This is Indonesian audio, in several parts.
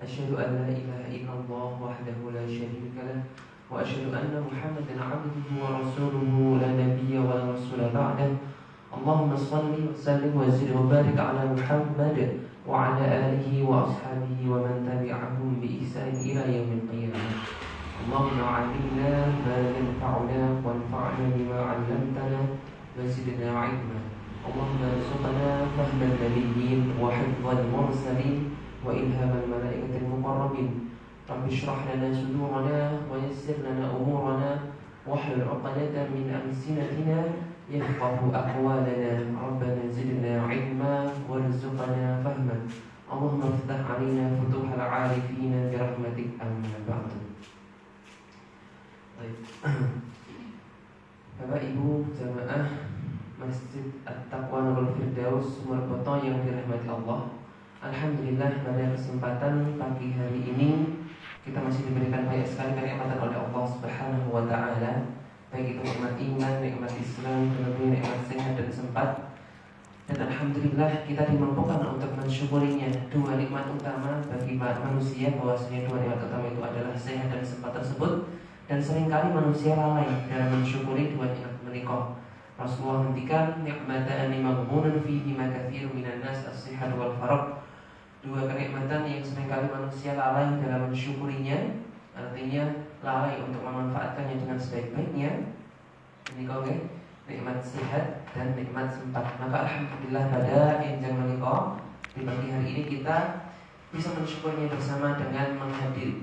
Asyhadu an la ilaha illallah wahdahu la syarika lah wa asyhadu anna Muhammadan 'abduhu wa rasuluhu la nabiyya wa la rasula ba'dah. Allahumma shalli wa sallim wa zid wa barik ala Muhammad wa ala alihi wa ashabihi wa man tabi'ahum bi ihsan ila yaumil qiyamah. Allahumma 'allimna ma yanfa'una wanfa'na bima 'allamtana wa zidna 'ilma. Allahumma arzuqna fahman nabiyyin wa hifdhan mursalin wa ilhamal malaikatil muqarrabin. Rabbi shrah lana sudurana wa yassir lana umurana wahlul 'uqdatan min alsinatina yafqahu aqwalana. Rabbana zidna 'ilma warzuqna fahman. Allahumma iftah 'alaina futuhal 'arifin bi rahmatik amma ba'du. Baik. Bapak Ibu jamaah Masjid At-Taqwa Nurul Firdaus Sumarboto yang dirahmati Allah, alhamdulillah pada kesempatan pagi hari ini kita masih diberikan banyak sekali kenikmatan oleh Allah Subhanahu wa taala, baik itu nikmat iman, nikmat Islam, kemudian nikmat sehat dan sempat. Dan alhamdulillah kita dimampukan untuk mensyukurinya. Dua nikmat utama bagi manusia, bahwasanya dua nikmat utama itu adalah sehat dan sempat tersebut. Dan seringkali manusia lalai dalam mensyukuri dua nikmat menikah. Rasulullah hentikan nikmatani maghbunun fihi ma katsirun minan nas as-sihhat wal faragh. Dua kenikmatan yang seringkali manusia lalai dalam mensyukurinya, artinya lalai untuk memanfaatkannya dengan sebaik-baiknya. Ini kau nikmat sehat dan nikmat sempat. Maka alhamdulillah pada enjang menikah di pagi hari ini kita bisa mensyukurnya bersama dengan menghadiri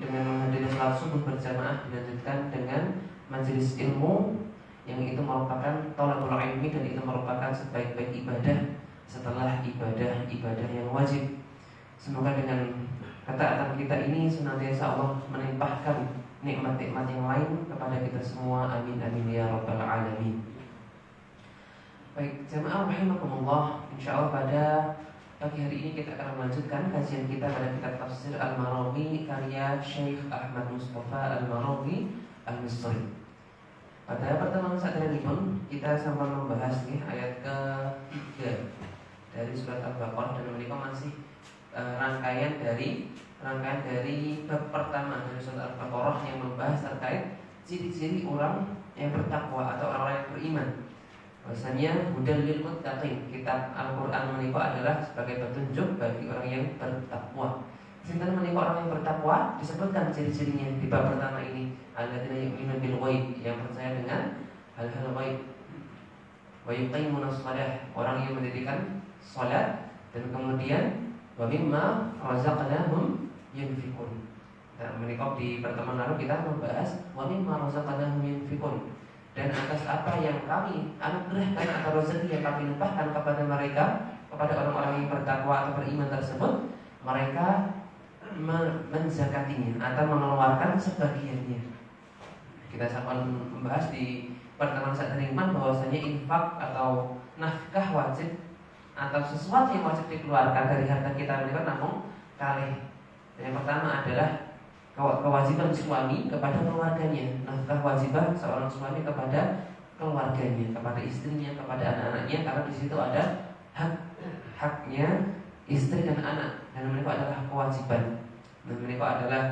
salat subuh berjamaah, dilanjutkan dengan majelis ilmu yang itu merupakan thalabul ilmi, dan itu merupakan sebaik-baik ibadah setelah ibadah yang wajib. Semoga dengan ketaatan kita ini senantiasa Allah melimpahkan nikmat-nikmat yang lain kepada kita semua. Amin amin ya rabbal alamin. Baik, jamaah rahimakumullah, insyaallah pada pagi hari ini kita akan melanjutkan kajian kita pada kitab tafsir Al-Marawi karya Syekh Ahmad Mustafa Al-Marawi Al-Misri. Pada pertemuan saat ini pun kita sampai membahas ayat ke-3 dari surat Al-Baqarah, dan menikah masih rangkaian dari bab pertama dari surat Al-Baqarah yang membahas terkait ciri-ciri orang yang bertakwa atau orang-orang yang beriman. Bahasanya hudal lil muttaqin, kitab Al-Qur'an menikah adalah sebagai petunjuk bagi orang yang bertakwa. Sinten menikah orang yang bertakwa disebutkan ciri-cirinya di bab pertama ini. Alladzina yu'minuna bil ghaib, yang percaya dengan hal-hal ghaib. Wa yuqimunas shalah, orang yang mendirikan salat, dan kemudian wa mimma razaqnahum yunfiqun. Dan menikah di pertemuan lalu kita membahas wa mimma razaqnahum yunfiqun, dan atas apa yang kami anugerahkan atau rezeki yang kami limpahkan kepada mereka, kepada orang-orang yang bertakwa atau beriman tersebut, mereka menzakatinya atau mengeluarkan sebagiannya. Kita akan membahas di pertemuan saat ringman bahwasanya infak atau nafkah wajib atau sesuatu yang wajib dikeluarkan dari harta kita menikah namun kalih. Yang pertama adalah kewajiban suami kepada keluarganya, nafkah wajibah seorang suami kepada keluarganya, kepada istrinya, kepada anak-anaknya, karena di situ ada haknya istri dan anak, dan menikah adalah kewajiban. Dan menikah adalah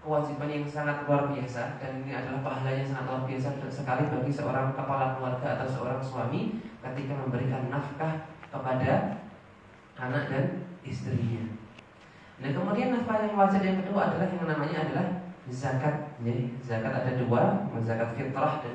kewajiban yang sangat luar biasa, dan ini adalah pahalanya sangat luar biasa sekali bagi seorang kepala keluarga atau seorang suami ketika memberikan nafkah kepada anak dan istrinya. Nah, kemudian nafkah yang wajib yang kedua adalah yang namanya adalah zakat. Jadi zakat ada dua, zakat fitrah dan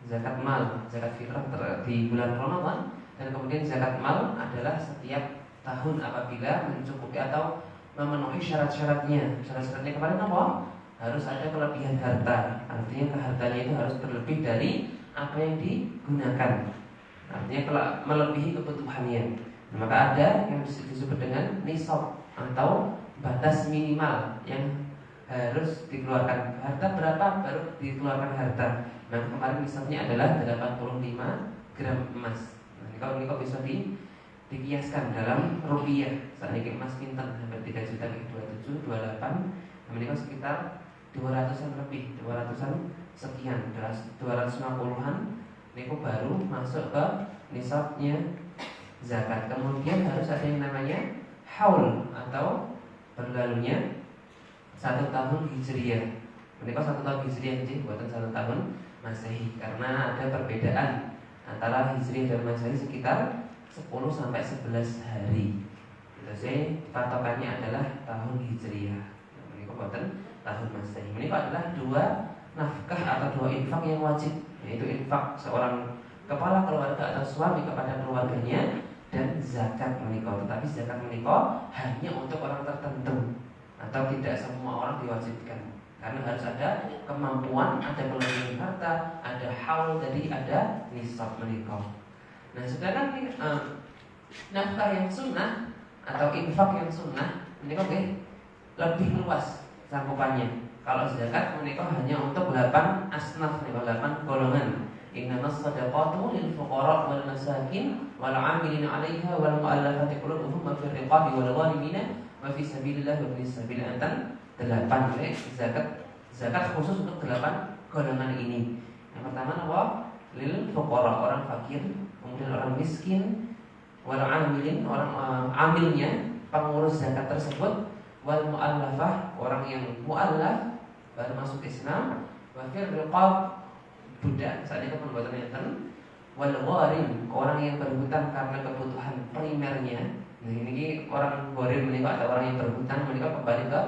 zakat mal. Zakat fitrah di bulan Ramadan, dan kemudian zakat mal adalah setiap tahun apabila mencukupi atau memenuhi syarat-syaratnya. Syarat-syaratnya kepada apa? Harus ada kelebihan harta. Artinya hartanya itu harus berlebih dari apa yang digunakan. Artinya melebihi kebutuhannya. Nah, maka ada yang disebut dengan nisab atau batas minimal yang harus dikeluarkan. Harta berapa baru dikeluarkan harta. Nah, kemarin nisabnya adalah 85 gram emas. Nah, kalau bisa dikiaskan dalam rupiah. Saat ini emas pinten hampir 3 juta, 27, 28. Nah, sekitar 200-an lebih, 200-an sekian, 250-an. Ini baru masuk ke nisabnya zakat. Kemudian harus ada yang namanya haul atau berlalunya 1 tahun Hijriah. Menika 1 tahun Hijriah nggih, buatan 1 tahun Masehi, karena ada perbedaan antara Hijriah dan Masehi sekitar 10 sampai 11 hari. Jadi patokannya adalah tahun Hijriah. Menika buatan tahun Masehi. Menika adalah 2 nafkah atau 2 infak yang wajib, yaitu infak seorang kepala keluarga atau suami kepada keluarganya, dan zakat menika. Tetapi zakat menika hanya untuk orang tertentu atau tidak semua orang diwajibkan, karena harus ada kemampuan, ada kelebihan harta, ada haul, jadi ada nisab menika. Nah, sedangkan nafkah yang sunnah atau infak yang sunnah menika lebih luas cakupannya. Kalau zakat menika hanya untuk 8 asnaf, 8 golongan. Innamas shadaqatu lil fuqara wal masakin wal 'amilina 'alaiha wal mu'allafati qulubuhum wa fir riqabi wal gharimina wa fi sabilillah wa fi sabil antan 8. Zakat khusus untuk 8 golongan ini. Yang pertama apa? Lil fuqara, orang fakir, kemudian orang miskin, wal 'amilin, orang amilnya, pengurus zakat tersebut, wal mu'allafah, orang yang mu'allaf baru masuk Islam, wa fir riqab, budak, saat itu perbuatan yang wal gharim, orang yang berhutang karena kebutuhan primernya. Nah, ini orang gharim menikah atau orang yang berhutang menikah kembali ke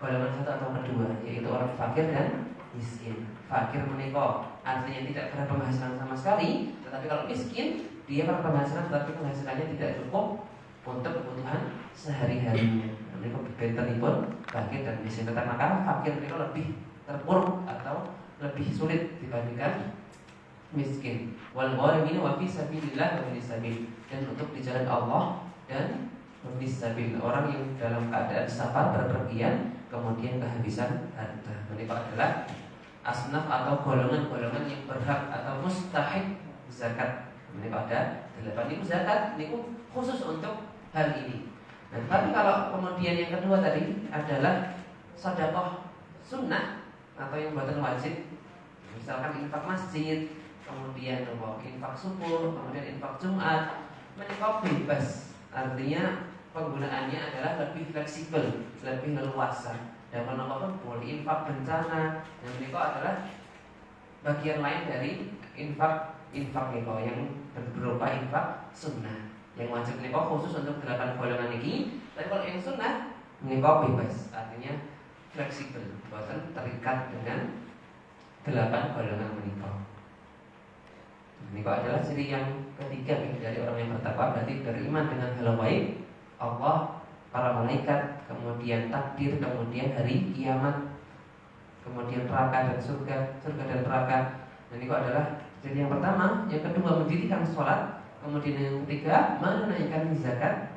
golongan 1 atau kedua, yaitu orang fakir dan miskin. Fakir menikah artinya tidak berpenghasilan sama sekali, tetapi kalau miskin dia berpenghasilan tetapi penghasilannya tidak cukup untuk kebutuhan sehari-harinya. Menikah bentenipun fakir dan miskin. Tetapi maka fakir menikah lebih terpuruk atau lebih sulit dibandingkan miskin. Wal gharimina wa fi sabilillah wa fi sabil, dan untuk di jalan Allah dan fi sabil, orang yang dalam keadaan safar berpergian kemudian kehabisan harta. Mereka adalah asnaf atau golongan-golongan yang berhak atau mustahik zakat. Mereka ada 8 itu zakat, ini khusus untuk hal ini. Nah, tapi kalau kemudian yang kedua tadi adalah sedekah sunnah atau yang buatan wajib, misalkan infak masjid, kemudian infak subuh, kemudian infak Jumat, menikah bebas. Artinya penggunaannya adalah lebih fleksibel, lebih leluasa. Dan menambahkan boleh infak bencana, dan menikah adalah bagian lain dari infak menikah yang berupa infak sunnah. Yang wajib menikah khusus untuk 8 golongan ini. Tapi kalau yang sunnah menikah bebas, artinya fleksibel, bukan terikat dengan 8 golongan menikah. Menikah adalah ciri yang ketiga dari orang yang bertakwa, berarti beriman dengan hal gaib, Allah, para malaikat, kemudian takdir, kemudian hari kiamat, kemudian neraka dan surga dan neraka. Dan itu adalah ciri yang pertama. Yang kedua mendirikan sholat, kemudian yang ketiga menunaikan zakat.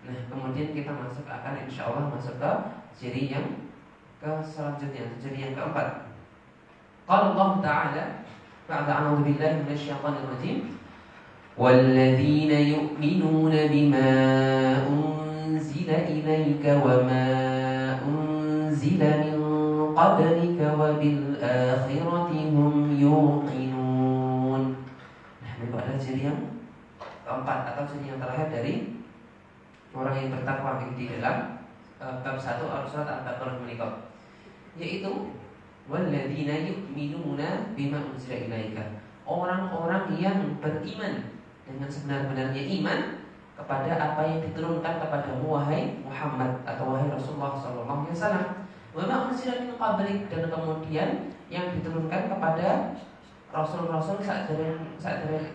Nah, kemudian kita akan insya Allah masuk ke ciri yang selanjutnya, ciri yang keempat. Qala Allah Ta'ala ba'da a'udzu billahi minasyaitonir rajim, walladzina yu'minuna bima unzila ilaika wa ma unzila min qablika wa bil akhirati hum yuqinun. Nah, ini adalah ciri yang keempat atau ciri yang terakhir dari orang yang bertakwa di dalam bab 1 Al-Surat Al-Baqarah menikah, yaitu walladzina yu'minuna bima unzila ilaika, orang-orang yang beriman dengan sebenar-benarnya iman kepada apa yang diturunkan kepadamu wahai Muhammad atau wahai Rasulullah sallallahu alaihi wasallam, wa ma unzila min qablik, dan kemudian yang diturunkan kepada rasul-rasul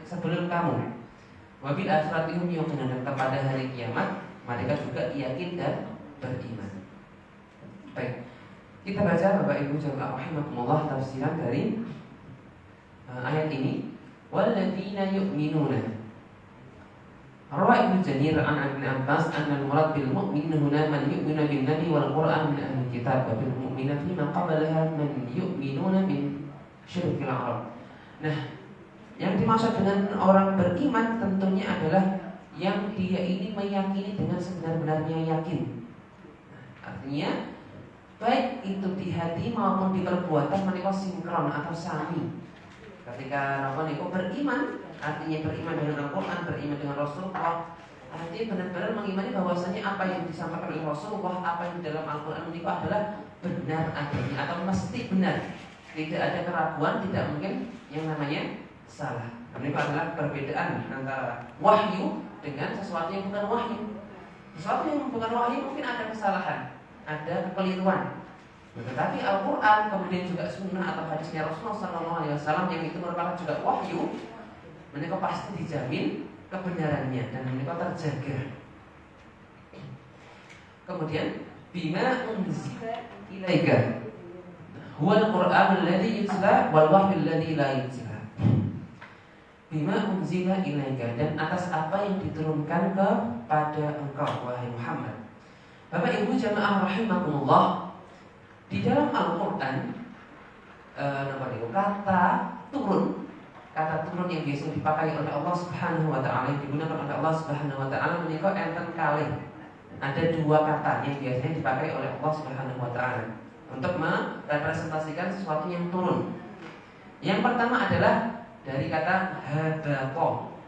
sebelum kamu, wa bil akhirati hum yuqinun, dan kepada hari kiamat mereka juga yakin dan beriman. Baik, kita baca Bapak Ibu jamaah rahimakumullah tafsiran dari ayat ini. Walladzina yu'minuna. Rawa Ibnu Jarir an Ibnu Abbas anna al-murad bil mu'min huna man yu'minu bin nabi wal Qur'an min ahli kitab, wa bil mu'mina fi ma qablaha man yu'minuna min syirkil arab. Nah, yang dimaksud dengan orang beriman tentunya adalah yang dia ini meyakini dengan sebenar-benarnya yakin. Artinya baik itu di hati maupun di perbuatan mereka sinkron atau sami. Ketika orang itu beriman, artinya beriman dengan Al-Quran, beriman dengan Rasulullah, Artinya benar-benar mengimani bahwasanya apa yang disampaikan oleh Rasulullah, apa yang di dalam Al-Quran itu adalah benar adanya atau mesti benar. Tidak ada keraguan, tidak mungkin yang namanya salah. Ini adalah perbedaan antara wahyu dengan sesuatu yang bukan wahyu. Sesuatu yang bukan wahyu mungkin ada kesalahan, ada kekeliruan. Tetapi Al-Quran kemudian juga sunnah atau hadisnya Rasulullah SAW yang itu merupakan juga wahyu, mereka pasti dijamin kebenarannya dan mereka terjaga. Kemudian bima unzila ilaika huwal Qur'anul ladzi yutla wal wahyul ladzi la yutla. Bima unzila ilaika, dan atas apa yang diturunkan kepada engkau wahai Muhammad. Bapak Ibu jamaah rahimakumullah, di dalam Al-Qur'an kata turun yang biasa dipakai oleh Allah Subhanahu wa taala, yang digunakan oleh Allah Subhanahu wa taala menika enten kalih. Ada dua kata yang biasanya dipakai oleh Allah Subhanahu wa taala untuk merepresentasikan sesuatu yang turun. Yang pertama adalah dari kata habato.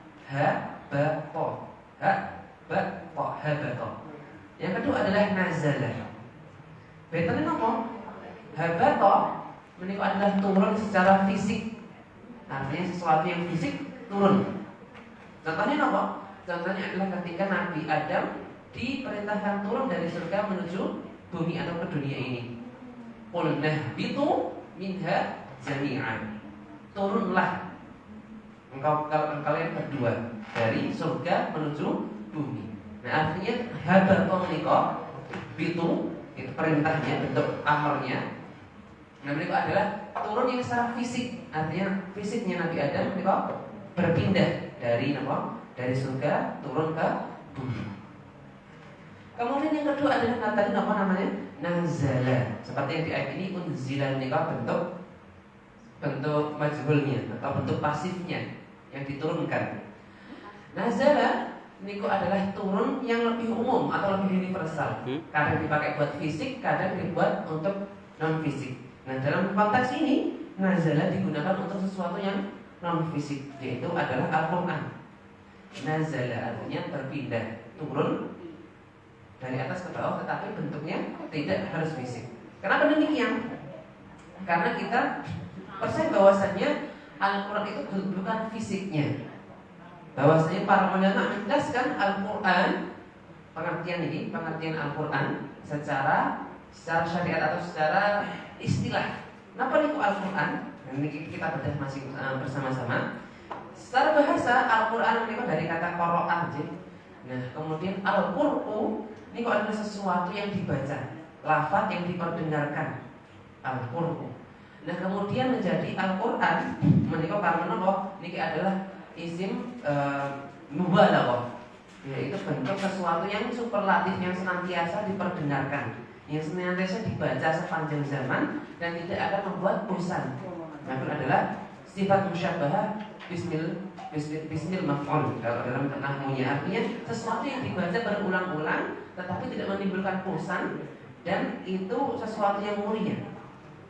Yang kedua adalah nazalah. Betulnya apa? Habato menika adalah turun secara fisik. Artinya sesuatu yang fisik turun. Contohnya apa? Contohnya adalah ketika Nabi Adam diperintahkan turun dari surga menuju bumi atau ke dunia ini. Qul nahbitu minha jami'an. Turunlah kalian berdua dari surga menuju bumi. Nah, artinya habato menika bitu itu perintahnya, bentuk amarnya. Nah, menika adalah turun yang secara fisik. Artinya fisiknya Nabi Adam menika berpindah dari apa? Dari surga turun ke bumi. Kemudian yang kedua adalah kata apa namanya? Nazala. Seperti yang di ayat ini unzila menika bentuk majhulnya atau bentuk pasifnya yang diturunkan. Nazala niku adalah turun yang lebih umum atau lebih universal. Kadang dipakai buat fisik, kadang dibuat untuk non fisik. Nah, dalam konteks ini nazala digunakan untuk sesuatu yang non fisik, yaitu adalah Al-Qur'an. Nazala artinya berpindah, turun dari atas ke bawah, tetapi bentuknya tidak harus fisik. Kenapa demikian? Karena kita percaya bahwasannya Al-Quran itu bukan fisiknya. Bahwasanya para ulama menjelaskan Al-Quran, pengertian Al-Quran secara syariat atau secara istilah. Kenapa itu Al-Quran? Ini kita bedah masih bersama-sama. Secara bahasa Al-Quran itu dari kata qara'a. Nah, kemudian Al-Qur'u ini kok adalah sesuatu yang dibaca, lafaz yang diperdengarkan, Al-Qur'u. Nah, kemudian menjadi Al-Quran menika karena niki adalah isim mubalaghah, yaitu bentuk sesuatu yang superlatif yang senantiasa diperdengarkan, yang senantiasa dibaca sepanjang zaman dan tidak akan membuat bosan. Nah, itu adalah sifat musyabbahah bismil maf'ul kalau dalam nahwunya, artinya sesuatu yang dibaca berulang-ulang tetapi tidak menimbulkan bosan dan itu sesuatu yang mulia.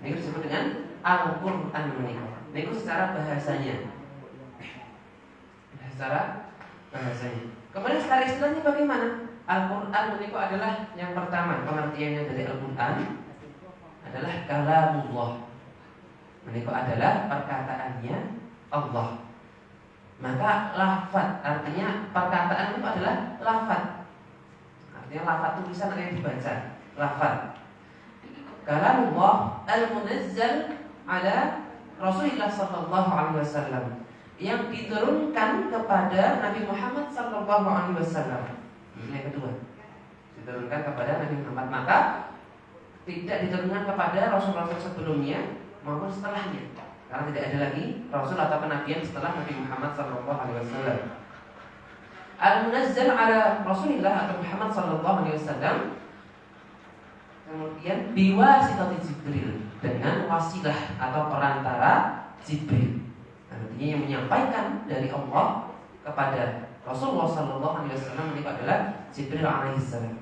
Ini disebut dengan Al-Quran ini secara bahasanya. Kemudian secara istilahnya bagaimana? Al-Quran ini adalah yang pertama, pengertiannya dari Al-Quran adalah kalamullah. Ini adalah perkataannya Allah. Maka lafaz artinya perkataan itu adalah lafaz. Artinya lafaz tulisan yang dibaca, lafaz. Kalamullah al-munazzal ala Rasulullah sallallahu alaihi wasallam, yang diturunkan kepada Nabi Muhammad sallallahu alaihi wasallam. Ini yang kedua. Diturunkan kepada Nabi Muhammad, maka tidak diturunkan kepada rasul-rasul sebelumnya maupun setelahnya. Karena tidak ada lagi rasul atau kenabian setelah Nabi Muhammad sallallahu alaihi wasallam. Al-munazzal ala Rasulillah atau Muhammad sallallahu alaihi wasallam, kemudian biwasitati Jibril, dengan wasilah atau perantara Jibril. Artinya yang menyampaikan dari Allah kepada Rasulullah sallallahu alaihi wasallam ini adalah Jibril alaihi salam.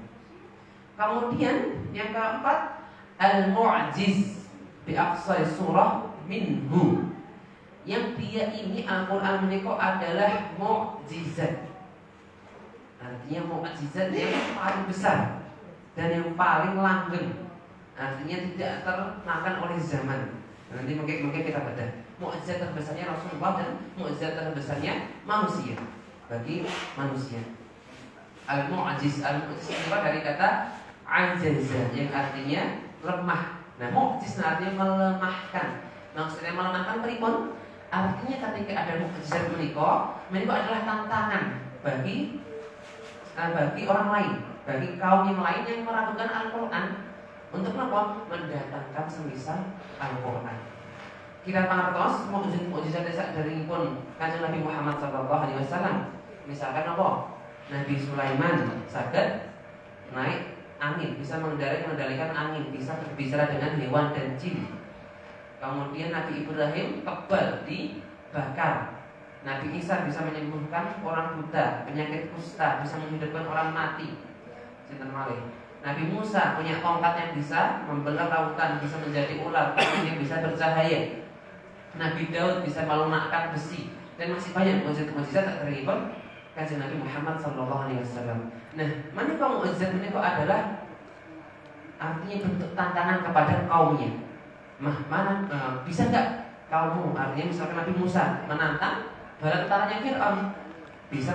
Kemudian yang keempat, al-mu'jiz bi aqsai surah minhu, yang dia ini Al-Quran menika adalah mukjizat. Artinya mukjizat yang paling besar dan yang paling langgeng. Artinya tidak termakan oleh zaman. Nanti mungkin kita bedah. Mukjizat terbesarnya Rasulullah dan mukjizat terbesarnya manusia bagi manusia. Al-mu'jiz itu dari kata ajaza yang artinya lemah. Nah, mu'jiz artinya melemahkan. Maksudnya melemahkan pripun? Artinya ketika ada mukjizat menika adalah tantangan bagi orang lain, bagi kaum yang lain yang meragukan Al-Qur'an untuk apa? Mendatangkan semisal Al-Qur'an. Kita pangertos mukjizat dari pun Kanjeng Nabi Muhammad SAW. Misalkan apa? Nabi Sulaiman saged naik angin, bisa mengendalikan angin, bisa berbicara dengan hewan dan jin. Kemudian Nabi Ibrahim kebal dibakar. Nabi Isa bisa menyembuhkan orang buta, penyakit kusta, bisa menghidupkan orang mati. Sinten malih. Nabi Musa punya tongkat yang bisa membelah lautan, bisa menjadi ular, yang bisa bercahaya. Nabi Daud bisa melunakkan besi, dan masih banyak mukjizat tak terlibat Kanjeng Nabi Muhammad SAW. Nah, mana mukjizat ini kok adalah artinya bentuk tantangan kepada kaumnya. Mana bisa nggak kaummu? Artinya misalkan Nabi Musa menantang bala tentaranya Fir'aun, bisa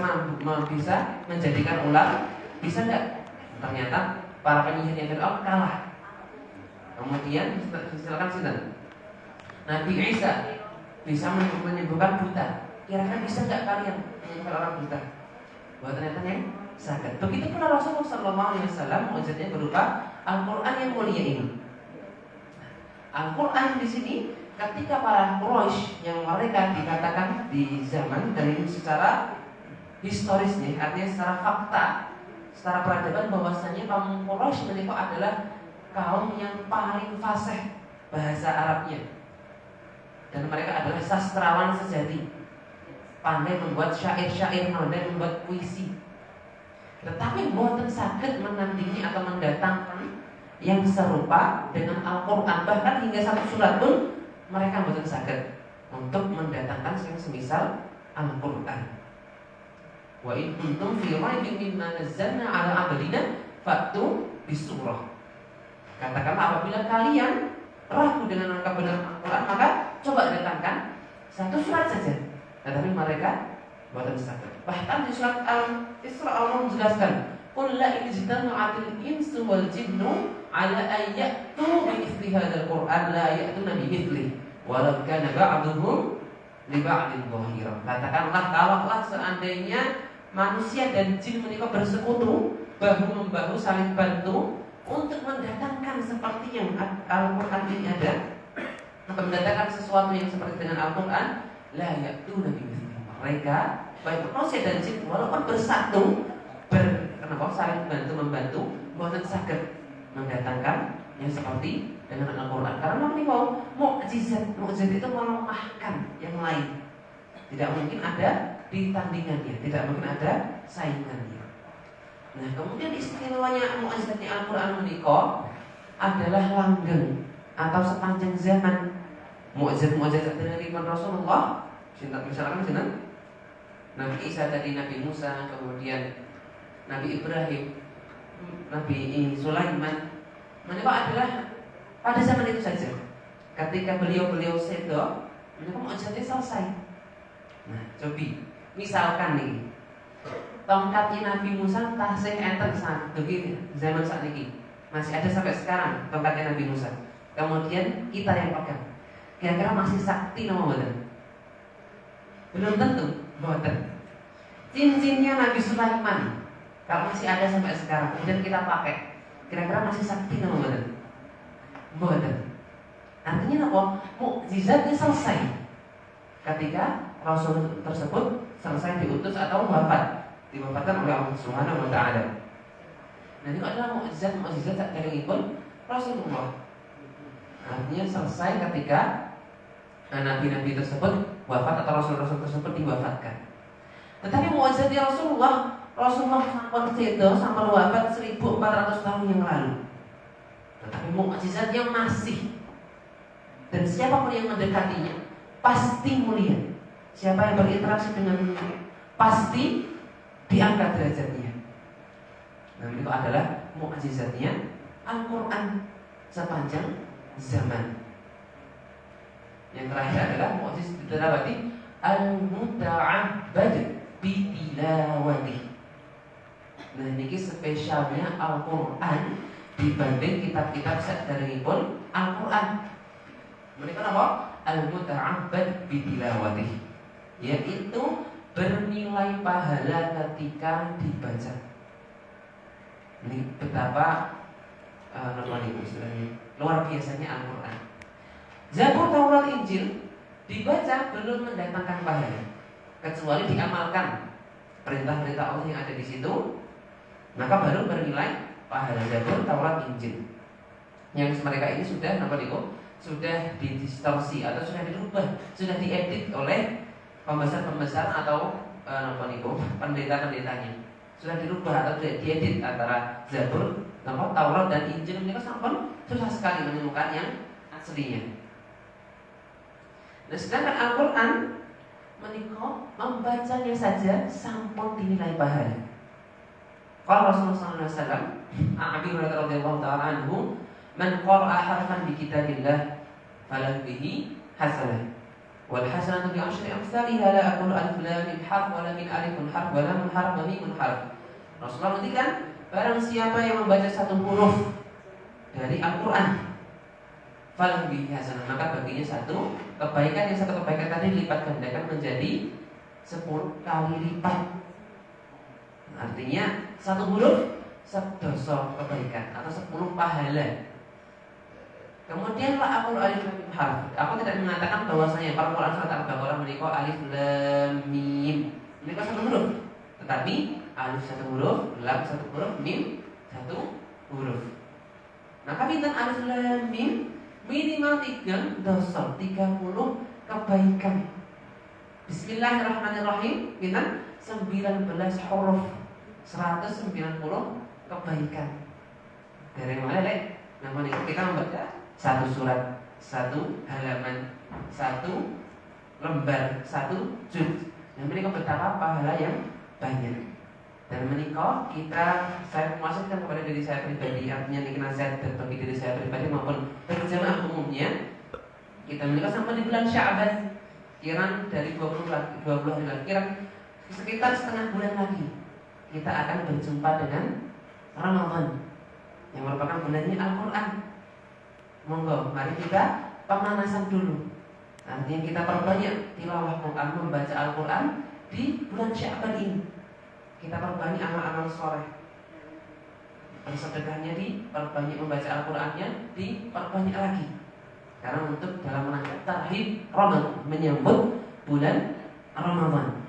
menjadikan ular, bisa nggak? Ternyata para penyihirnya Fir'aun kalah. Kemudian silakan sini. Nabi Isa bisa menyembuhkan buta. Kira-kira bisa nggak kalian menyembuhkan orang buta? Bahwa ternyata yang sadar. Begitu pula Rasulullah SAW mukjizatnya berupa Al-Quran yang mulia ini. Al-Quran di sini ketika para Quraisy yang mereka dikatakan di zaman dan ini secara historis nih, artinya secara fakta, secara peradaban bahwasanya kaum Quraisy menikah adalah kaum yang paling fasih bahasa Arabnya, dan mereka adalah sastrawan sejati, pandai membuat syair-syair, pandai membuat puisi. Tetapi boten saged menandingi atau mendatangkan yang serupa dengan Al-Quran. Bahkan hingga satu surat pun mereka boten saged untuk mendatangkan yang semisal Al-Quran. Wa in kuntum fi raibin mimma nazzalna ala abdina fa'tu bisurah. Katakanlah apabila kalian ragu dengan kebenaran Al-Quran, maka coba datangkan satu surat saja. Tetapi mereka boten saged. Bahkan di surat Al-Isra Allah menjelaskan, "Qul la in ijtama'atil insu wal jinnu ala an ya'tu bi mithli hadzal Qur'an la ya'tuna bi mithlihi walau kana ba'duhum li ba'din dhahira." Katakanlah, kalaulah seandainya manusia dan jin menika bersekutu, bahu-membahu saling bantu untuk mendatangkan seperti yang Al-Qur'an ini ada, untuk mendatangkan sesuatu yang seperti dengan Al-Qur'an, la ya'tuna bi mithlihi. Mereka baik manusia dan jin walaupun bersatu saling membantu boten saged mendatangkan yang seperti dengan Al-Quran. Karena mukjizat itu melemahkan yang lain. Tidak mungkin ada ditandingannya, tidak mungkin ada saingannya. Nah, kemudian istimewanya mukjizatnya Al-Quran menika adalah langgeng atau sepanjang zaman. Mukjizat dari Rasulullah, misalkan Nabi Isa tadi, Nabi Musa, kemudian Nabi Ibrahim, Nabi Sulaiman, mereka adalah pada zaman itu saja. Ketika beliau sedo, mereka mukjizatnya selesai. Nah, cobi, misalkan nih, tongkatnya Nabi Musa tasih enten saat begini zaman saat ini masih ada sampai sekarang tongkatnya Nabi Musa. Kemudian kita yang pegang, kira-kira masih sakti nama badan? Belum tentu. Boten. Cincinnya Nabi Sulaiman kalau masih ada sampai sekarang, kemudian kita pakai, kira-kira masih sakti nama badan? Boten. Artinya apa? Mukjizatnya selesai ketika Rasul tersebut selesai diutus atau diwafatkan oleh Allah Subhanahu wa Ta'ala. Nah, itu adalah mukjizat dari ikut Rasulullah. Artinya selesai ketika nabi-nabi tersebut wafat atau rasul-rasul tersebut diwafatkan. Tetapi mukjizatnya Rasulullah sampun sedo sampai wafat 1400 tahun yang lalu. Tetapi mukjizatnya masih, dan siapapun yang mendekatinya pasti mulia. Siapa yang berinteraksi dengannya pasti diangkat derajatnya. Nah, itu adalah mukjizatnya Al-Quran sepanjang zaman. Yang terakhir adalah mukjizat tilawati al-muta'abbad bitilawati. Nah, ini spesialnya Al-Quran dibanding kitab-kitab saderengipun Al-Quran. Mereka apa? Al-muta'abbad bitilawati, yaitu bernilai pahala ketika dibaca. Ini betapa luar biasanya Al-Quran. Zabur, Taurat, Injil dibaca belum mendatangkan pahala, kecuali diamalkan perintah-perintah Allah yang ada di situ, maka baru bernilai pahala. Zabur, Taurat, Injil yang mereka ini sudah sudah didistorsi atau sudah dirubah, sudah diedit oleh pembesar-pembesar atau pendeta-pendetanya. Sudah dirubah atau diedit antara Zabur, Taurat dan Injil. Mereka sampun susah sekali menemukan yang aslinya. Nah, sedangkan Al-Quran menikah membacanya saja sampun dinilai pahala. Kalau Rasulullah SAW, Abi Hurairah radhiyallahu ta'ala anhu, man qara'a harfan bi kitabillah falahu bihi hasanah wal hasanatu bi asyri amsalha la aqulu alif lam mim harf wala min alifun harf wala min harf wa mim harf. Rasulullah mengingatkan, barang siapa yang membaca satu huruf dari Al-Quran, falahu bihi hasanah, maka baginya satu kebaikan. Yang satu kebaikan tadi lipat gandakan menjadi 10 kali lipat. Artinya satu huruf 10 kebaikan atau 10 pahala. Kemudian la aqulu alif lam mim harf. Aku tidak mengatakan bahwasanya Al-Quran surat Al-Baqarah menika alif lam mim. Menika satu huruf. Tetapi alif satu huruf, lam satu huruf, mim satu huruf. Maka pinten alif lam mim minimal 30 kebaikan. Bismillahirrahmanirrahim pinten 19 huruf, 190 kebaikan. Dari mana lek? Namun itu kita membaca satu surat, satu halaman, satu lembar, satu juz. Yang ini betapa pahala yang banyak. Dan menikah saya memasukkan kepada diri saya pribadi, artinya ini nasihat bagi diri saya pribadi maupun berjamaah umumnya. Kita menikah sampai di bulan Sya'ban, kira dari 20 hari lagi, kira sekitar setengah bulan lagi kita akan berjumpa dengan Ramadan yang merupakan bulannya Al-Quran. Monggo, mari kita pemanasan dulu. Artinya kita perbanyak tilawah Quran, membaca Al-Quran di bulan Sya'ban ini. Kita perbanyak amal-amal soleh. Bersedekahnya diperbanyak, membaca Al-Qurannya diperbanyak lagi. Karena untuk dalam rangka tarhib Ramadan, menyambut bulan Ramadan.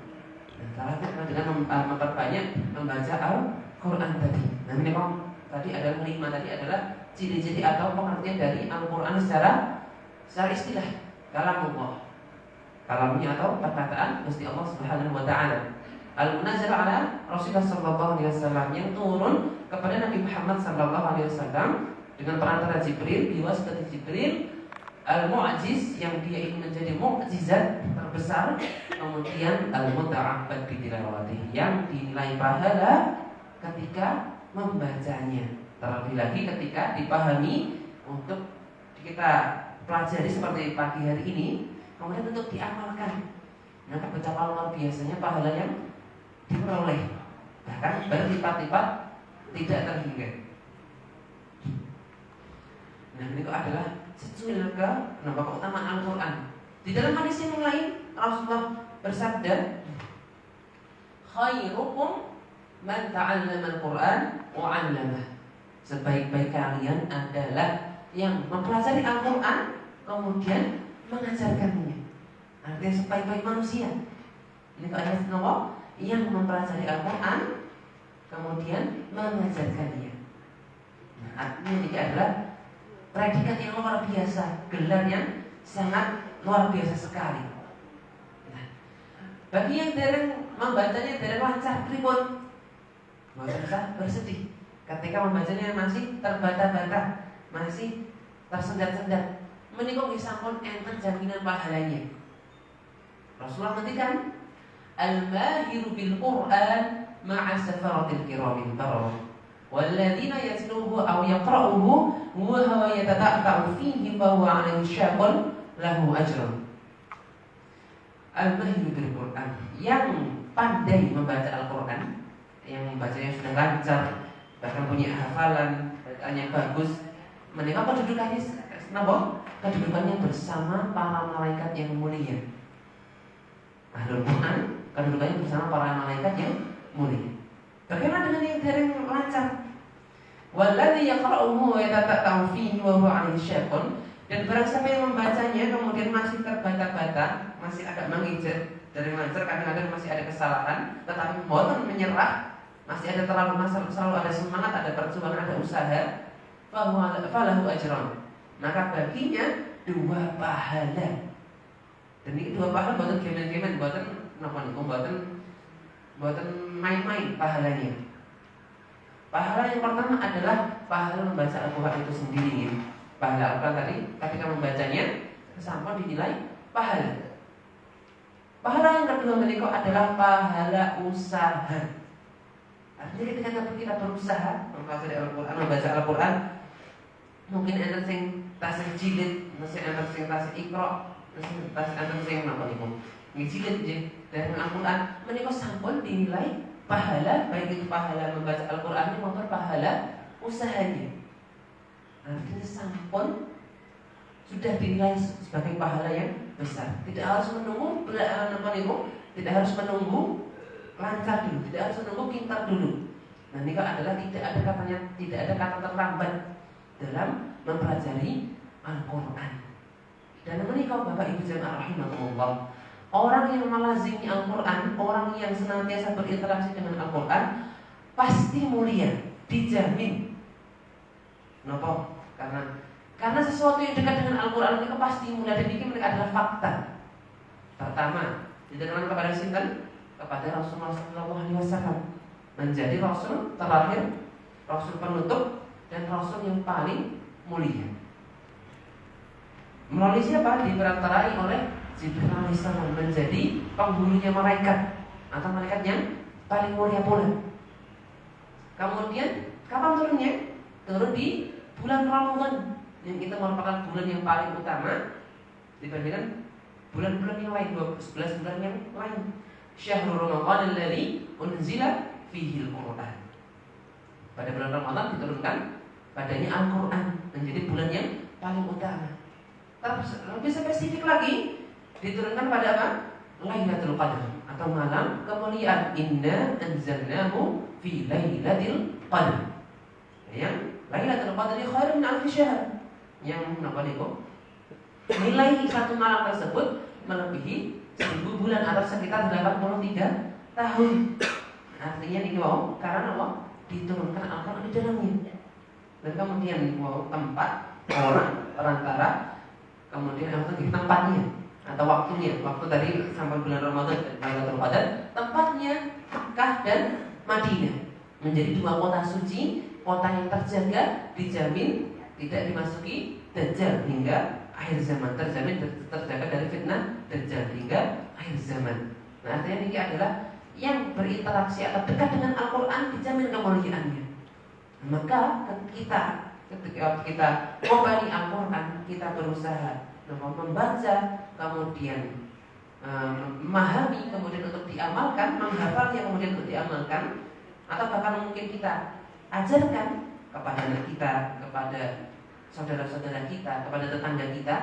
Dan tarhib dengan memperbanyak membaca Al-Quran tadi. Nah, ini memang tadi adalah 5 tadi adalah ciri-ciri atau pengertian dari Al-Quran secara istilah. Kalamullah, kalamnya atau perkataan Gusti Allah Subhanahu wa taala. Al-Munazzal ala Rasulullah sallallahu alaihi wasallam, yang turun kepada Nabi Muhammad sallallahu alaihi wasallam dengan perantara Jibril, biwasitati Jibril, al-mu'jiz yang dia ingin menjadi mukjizat terbesar, kemudian al-muta'abbad bitilawati yang dinilai pahala ketika membacanya, terlebih lagi ketika dipahami untuk kita pelajari seperti pagi hari ini, kemudian untuk diamalkan. Maka betapa luar biasanya pahala yang diperoleh, bahkan berlipat-lipat tidak terhingga. Nah, ini adalah sesuai dengan keutamaan Al-Quran. Di dalam hadis yang lain Rasulullah bersabda, khairukum man ta'allama al-Quran wa 'allamah. Sebaik-baik kalian adalah yang mempelajari Al-Quran kemudian mengajarkannya. Artinya sebaik-baik manusia ini adalah Allah yang mempelajari Al-Quran kemudian mengajarkannya. Nah, artinya ini adalah predikat yang luar biasa, gelar yang sangat luar biasa sekali. Nah, bagi yang dereng membacanya dereng lancar, pripun? Maka usah bersedih ketika membacanya masih terbata-bata, masih tersendat-sendat. Menika nggih sampun enten jaminan pahalanya. Rasulullah ngendikan, al-mahiru bil Qur'an ma'a safaratil kiramil bararah Walladzina yatluhu aw yaqra'uhu wa huwa yatata'u fihi fa huwa 'alaihi syaqqun lahu ajrun. Al-mahir bil Quran, yang pandai membaca Al-Quran, yang membacanya sudah lancar, bahkan punya hafalan, bacaannya bagus, menikah kedudukannya kenapa? Kedudukannya bersama para malaikat yang mulia. Ahlul Quran kedudukannya bersama para malaikat yang mulia. Bagaimana dengan yang dari lancar? Walladzi yaqra'uhu wa yatata'u fihi wa huwa 'alaihi syaqqun. Dan barang siapa yang membacanya kemudian masih terbata-bata, masih agak mengijet dari lancar, kadang-kadang masih ada kesalahan, tetapi boten menyerah, masih ada selalu ada semangat, ada perjuangan, ada usaha, falahu ajran, maka baginya 2 pahala. Dan ini 2 pahala boten gemen-gemen, boten napa niku, boten main-main pahalanya. Pahala yang pertama adalah pahala membaca Al-Quran itu sendiri. Pahala Al-Quran tadi ketika membacanya sama dinilai pahala. Pahala yang kedua menika adalah pahala usaha. Artinya ketika kita berusaha mempelajari Al-Quran, membaca Al-Quran, mungkin enten sing tasih jilid, enten sing tasih Iqra, enten sing napa niku ngijilid nggih dari Al-Quran, menika sampun dinilai pahala, baik itu pahala membaca Al-Quran maupun pahala usahanya. Artinya sampun sudah dinilai sebagai pahala yang besar. Tidak harus menunggu tidak harus menunggu lancar dulu, tidak harus menunggu pintar dulu. Nah, ini adalah tidak ada kata terlambat dalam mempelajari Al-Quran. Dan menikah Bapak Ibu jemaah rahimahumullah, orang yang melazimi Al-Quran, orang yang senantiasa berinteraksi dengan Al-Quran pasti mulia, dijamin. Kenapa? Karena sesuatu yang dekat dengan Al-Quran itu pasti mulia, dan ini mereka adalah fakta. Pertama, diterangkan kepada sinten? Kepada Rasulullah SAW, menjadi Rasul terakhir, Rasul penutup, dan Rasul yang paling mulia. Melalui siapa? Diperantarai oleh Jibril alaihissalam, menjadi penghulunya malaikat atau malaikat yang paling mulia pula. Kemudian kapan turunnya? Turun di bulan Ramadan, yang itu merupakan bulan yang paling utama dibandingkan bulan-bulan yang lain, 11 bulan yang lain. Syahrul Ramadan alladzi unzila fihi al-Qur'an. Pada bulan Ramadan diturunkan padanya Al-Qur'an, menjadi bulan yang paling utama. Lebih spesifik lagi, diturunkan pada apa? Lailatul Qadar atau malam kemuliaan. Inna anzalnahu fi lailatul qadar. Yang Lailatul Qadri khairun min alfi syahr. Yang napa niku? Nilai satu malam tersebut melebihi 1000 bulan atau sekitar 83 tahun. Artinya niku wau karena apa? Diturunkan Al-Qur'an di dalamnya. Dan kemudian niku tempat orang perantara, kemudian tempatnya atau waktunya. Waktu tadi sampai bulan Ramadan Lailatul Qadar, tempatnya Makkah dan Madinah. Menjadi 2 kota suci, kota yang terjaga, dijamin tidak dimasuki Dajjal hingga akhir zaman, terjamin terjaga dari fitnah Dajjal hingga akhir zaman. Nah, artinya ini adalah yang berinteraksi atau dekat dengan Al-Quran dijamin kemuliaannya. Maka ketika kita membagi Al-Quran, kita berusaha membaca, kemudian memahami, kemudian untuk diamalkan, menghafalnya kemudian untuk diamalkan, atau bahkan mungkin kita ajarkan kepada anak kita, kepada saudara-saudara kita, kepada tetangga kita,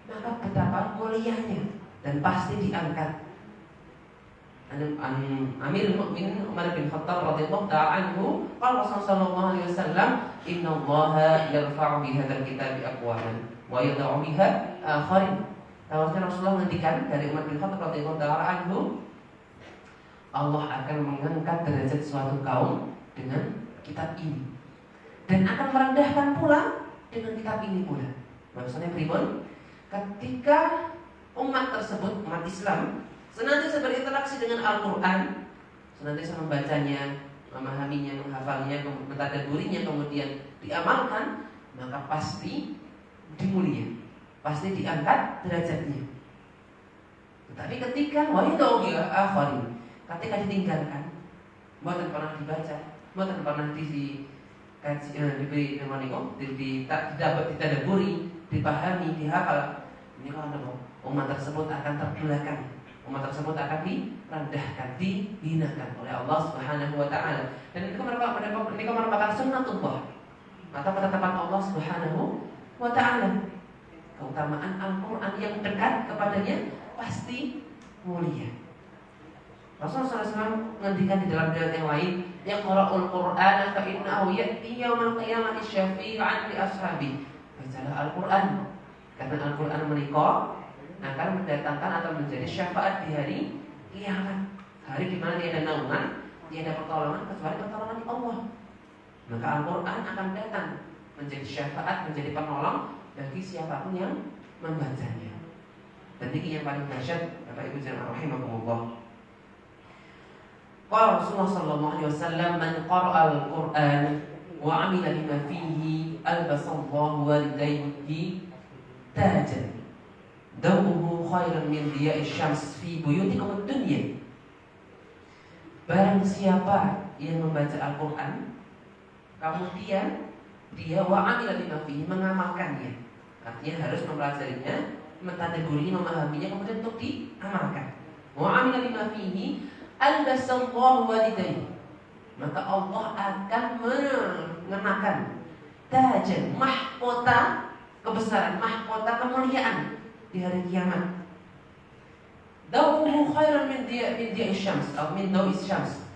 maka betapa mulianya dan pasti diangkat. Amirul Mukminin Umar bin Khattab radhiyallahu ta'ala anhu, qala Rasulullah sallallahu alaihi wasallam, innallaha yarfa'u bihadzal kitabi aqwaman wa yad'u biha akharin. Rasulullah menghentikan dari Umar bin Khattab radhiyallahu ta'ala anhu, Allah akan mengangkat derajat suatu kaum dengan kitab ini, dan akan merendahkan pula dengan kitab ini pula. Maksudnya pribon, ketika umat tersebut, umat Islam, senantiasa berinteraksi dengan Al-Quran, senantiasa membacanya, memahaminya, menghafalnya, mentadaburinya, kemudian diamalkan, maka pasti dimulia, pasti diangkat derajatnya. Tetapi ketika ketika ditinggalkan, bukan pernah dibaca, bukan pernah diberi ditadaburi, dipahami, dihafal, ini kalau umat tersebut akan terbelakang, umat tersebut akan direndahkan, dihinakan oleh Allah Subhanahu wa taala. Dan itu merupakan sunnatullah atau ketetapan Allah Subhanahu wa taala. Keutamaan Al-Qur'an yang dekat kepadanya pasti mulia. Rasulullah SAW menghentikan di dalam riwayat yang lain, "Yaqra'ul Qur'ana fa innahu ya'ti yaumal qiyamati syafi'an li ashabi." Bacalah Al-Qur'an, karena Al-Qur'an menika akan mendatangkan atau menjadi syafaat di hari kiamat. Hari di mana tiada naungan, tiada pertolongan kecuali pertolongan Allah. Maka Al-Qur'an akan datang menjadi syafaat, menjadi penolong bagi siapapun yang membacanya. Dan ini yang paling dahsyat, Bapak Ibu jemaah rahimakumullah. Qala Rasulullah sallallahu alaihi wasallam, "Man qara'a al-Qur'an wa 'amila bima fihi albasallahu walidayhi tajan dawuhu khairan min diya'i syams fi buyutikum ad-dunya." Barang siapa yang membaca Al-Qur'an kemudian dia wa 'amila bima fihi, mengamalkannya, artinya harus mempelajarinya, mentadaburi, memahaminya, kemudian untuk diamalkan. Wa 'amila bima fihi albasallahu walidayhi, maka Allah akan mengenakan tajan, mahkota kebesaran, mahkota kemuliaan di hari kiamat. Dawuhu khairan min diya'i syams atau min dawis syams,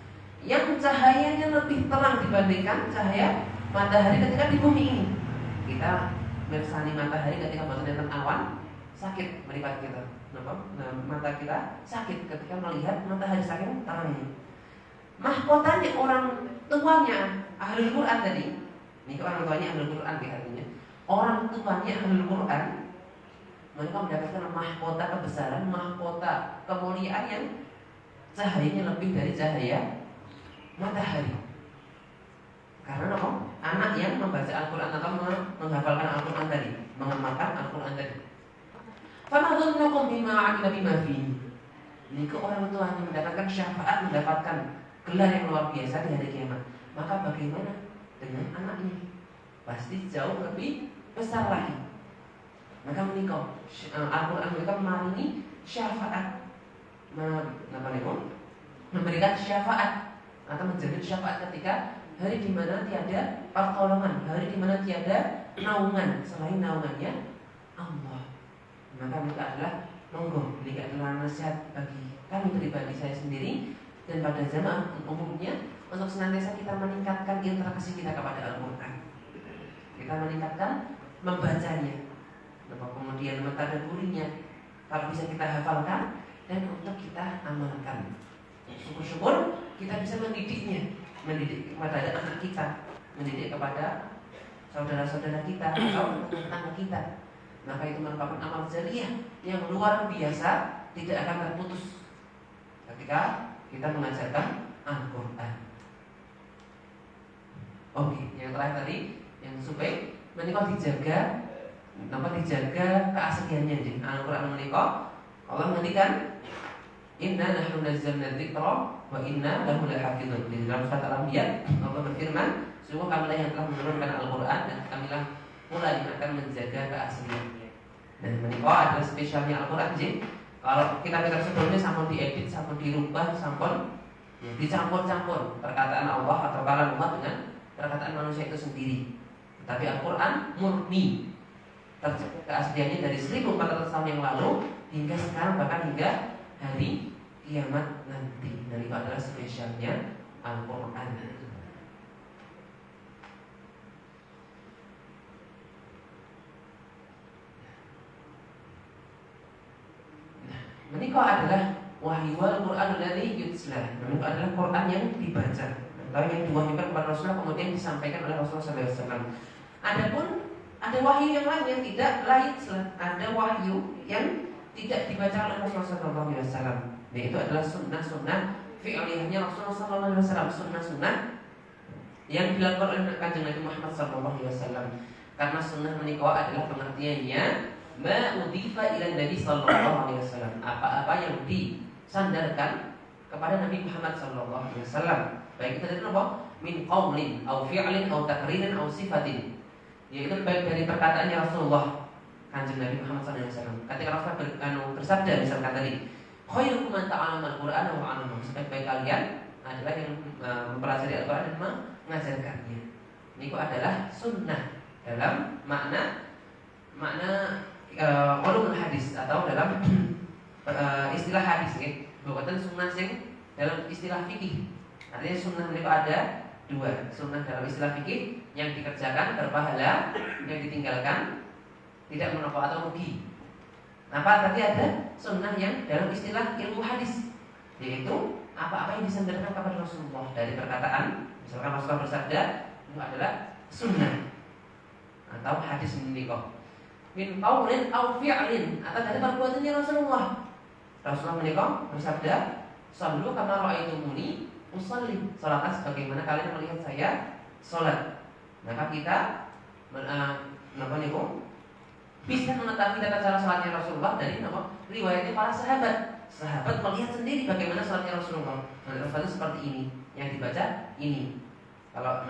yang cahayanya lebih terang dibandingkan cahaya matahari ketika di bumi ini. Kita bersani matahari ketika datang awan, sakit meripat kita. Nah, mata kita sakit ketika melihat matahari saking terangnya. Mahkotanya orang tuanya Ahlul Quran tadi. Ini orang tuanya Ahlul Quran artinya. Orang tuanya Ahlul Quran, mereka mendapatkan mahkota kebesaran, mahkota kemuliaan yang cahayanya lebih dari cahaya matahari. Karena anak yang membaca Al-Quran atau menghafalkan Al-Quran tadi, mengamalkan Al-Quran tadi. Famadunnukum bima 'amila bima fihi. Jika orang tuanya mendapatkan syafaat, mendapatkan gelar yang luar biasa di hari kiamat, maka bagaimana dengan anaknya? Pasti jauh lebih besar lagi. Maka menikah Al-Quran mereka maringi syafaat, memberikan syafaat atau menjamin syafaat ketika hari di mana tiada pertolongan, hari di mana tiada naungan selain naungannya Allah. Maka mereka adalah monggo, ini adalah nasihat bagi kami pribadi, saya sendiri dan pada jamaah umumnya, untuk senantiasa kita meningkatkan interaksi kita kepada Al-Quran. Kita meningkatkan membacanya, kemudian mentadaburinya, kalau bisa kita hafalkan dan untuk kita amalkan. Syukur-syukur kita bisa mendidiknya, mendidik kepada anak kita, mendidik kepada saudara-saudara kita atau tetangga kita. Maka itu merupakan amal jariah yang luar biasa, tidak akan terputus ketika kita mengajarkan Al-Quran. Oke, yang terakhir tadi, yang supaya menikah dijaga keasliannya. Al-Quran menikah, Allah menghentikan, "Inna nahnu nazzalna dzikra wa inna lahu lahafizun." Di dalam surat Al-Anbiya Allah berfirman, sungguh kamilah yang telah menurunkan Al-Quran dan kamilah pula yang akan menjaga keasliannya. Dan menikah adalah spesialnya Al-Quran. Jadi kalau kita sebelumnya sampun diedit, sampun dirubah, sampun dicampur-campur perkataan Allah atau kalam Allah dengan perkataan manusia itu sendiri. Tapi Al-Quran murni, terjaga keasliannya dari 1400 tahun yang lalu hingga sekarang, bahkan hingga hari kiamat nanti. Dan itu adalah spesialnya Al-Quran. Menikah adalah wahyul Quran dari yutslah. Menikah adalah Quran yang dibaca atau yang diwahyukan kepada Rasulullah kemudian disampaikan oleh Rasulullah SAW. Adapun ada wahyu yang lain yang tidak lain, ada wahyu yang tidak dibaca oleh Rasulullah SAW. Yaitu adalah sunnah-sunnah fi'liyahnya Rasulullah SAW, sunnah-sunnah yang dilakukan oleh Kanjeng Nabi Muhammad SAW. Karena sunnah menikah adalah pengertiannya ma udhifa ila Nabi sallallahu alaihi wasallam, apa-apa yang disandarkan kepada Nabi Muhammad SAW. Baik itu dari apa? Min qaulin, au fi'lin, au taqririn, au sifatin. Yaitu baik dari perkataannya Rasulullah Kanjeng Nabi Muhammad SAW. Ketika Rasulullah bersabda misalkan tadi, khairukum man ta'allama al-Qur'ana wa 'allamahu. Sebaik-baik kalian adalah yang mempelajari Al-Qur'an dan mengajarkannya. Ini adalah sunnah dalam makna ulumul hadis atau dalam istilah hadis ya. Bukan sunnah sing dalam istilah fikih. Artinya sunnah itu ada dua. Sunnah dalam istilah fikih yang dikerjakan berpahala, yang ditinggalkan tidak menopo atau rugi. Apa tadi ada sunnah yang dalam istilah ilmu hadis, yaitu apa-apa yang disandarkan kepada Rasulullah dari perkataan. Misalkan Rasulullah bersabda, itu adalah sunnah atau hadis menikah. Min qaulin aw fi'lin, atau dari perbuatannya Rasulullah. Rasulullah menikah bersabda, "Shallu kama ra'aitumuni usalli." Salatlah sebagaimana kalian melihat saya salat. Maka kita bisa mengetahui tata cara salatnya Rasulullah dari riwayatnya para sahabat. Sahabat melihat sendiri bagaimana salatnya Rasulullah. Rasulullah seperti ini, yang dibaca ini. Kalau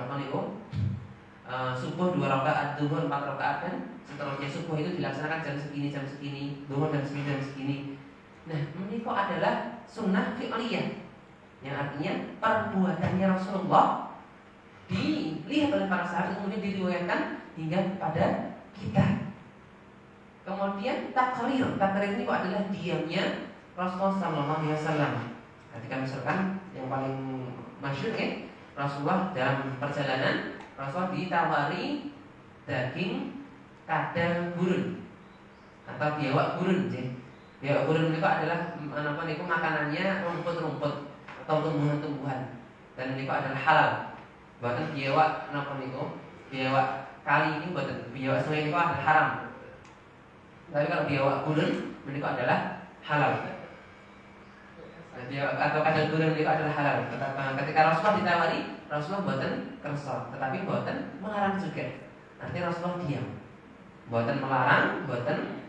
subuh 2 rakaat, zuhur 4 rakaat kan, setelahnya subuh itu dilaksanakan jam segini, zuhur jam segini. Nah, ini kok adalah sunnah fi'liyah, yang artinya perbuatannya Rasulullah dilihat oleh para sahabat, kemudian diriwayatkan hingga kepada kita. Kemudian takrir ini kok adalah diamnya Rasulullah SAW. Ketika misalkan yang paling masyhur Rasulullah dalam perjalanan, Rasulullah ditawari daging kadal gurun atau biawak gurun. Biawak gurun itu adalah makanannya rumput-rumput atau tumbuhan-tumbuhan, dan ini adalah halal. Buatan biawak biawak kali ini buatan biawak sungai itu adalah haram. Tapi kalau biawak gurun itu adalah halal. Atau kadal gurun itu adalah halal. Ketika Rasulullah ditawari, Rasulullah buatan kersa, tetapi buatan melarang juga. Artinya Rasulullah diam, buatan melarang, buatan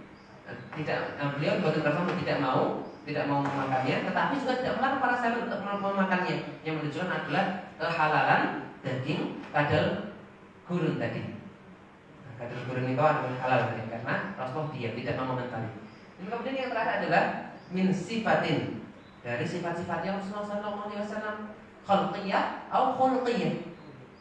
tidak, beliau buatan kersa tidak mau memakannya, tetapi juga tidak melarang para sahabat untuk memakannya. Yang menunjukkan adalah kehalalan daging kadal gurun tadi. Kadal gurun itu adalah halal tadi, karena Rasulullah diam, tidak mau mengomentari. Dan kemudian yang terakhir adalah min sifatin, dari sifat-sifatnya Rasulullah SAW, khalqiyah atau khulqiyah.